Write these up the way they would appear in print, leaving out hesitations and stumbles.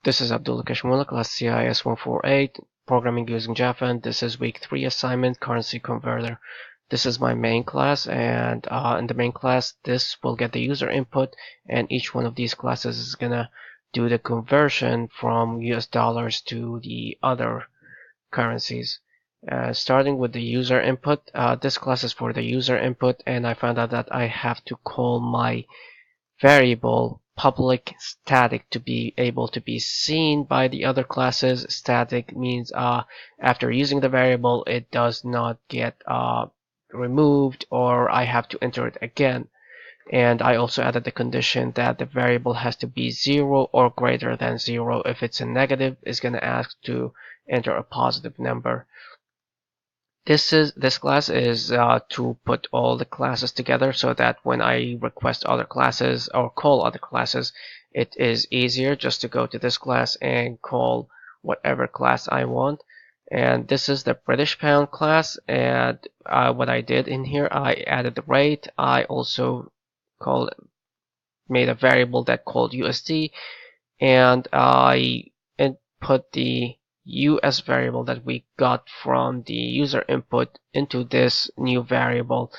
This is Abdullah Kashmula, class CIS 148, programming using Java, and this is week 3 assignment, currency converter. This is my main class, and in the main class, this will get the user input, and each one of these classes is gonna do the conversion from US dollars to the other currencies. Starting with the user input, this class is for the user input, and I found out that I have to call my variable public static to be able to be seen by the other classes. Static means after using the variable, it does not get removed, or I have to enter it again. And I also added the condition that the variable has to be 0 or greater than 0. If it's a negative, it's going to ask to enter a positive number. This class is to put all the classes together so that when I request other classes or call other classes, it is easier just to go to this class and call whatever class I want. And this is the British pound class, and what I did in here, I added the rate. I also made a variable that called USD, and I input the US variable that we got from the user input into this new variable.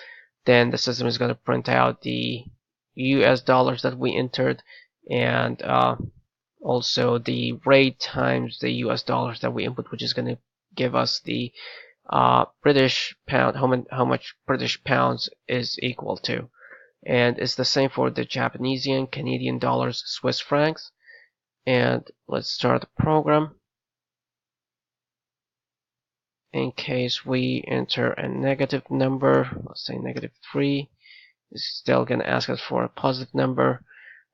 Then the system is going to print out the US dollars that we entered, and also the rate times the US dollars that we input, which is going to give us the British pound, how much British pounds is equal to. And it's the same for the Japanese yen, Canadian dollars, Swiss francs. And let's start the program. In case we enter a negative number, let's say -3, it's still going to ask us for a positive number.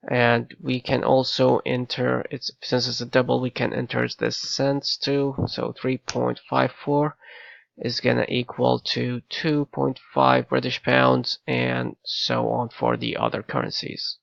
And we can also enter, since it's a double, we can enter the cents too. So 3.54 is going to equal to 2.5 British pounds, and so on for the other currencies.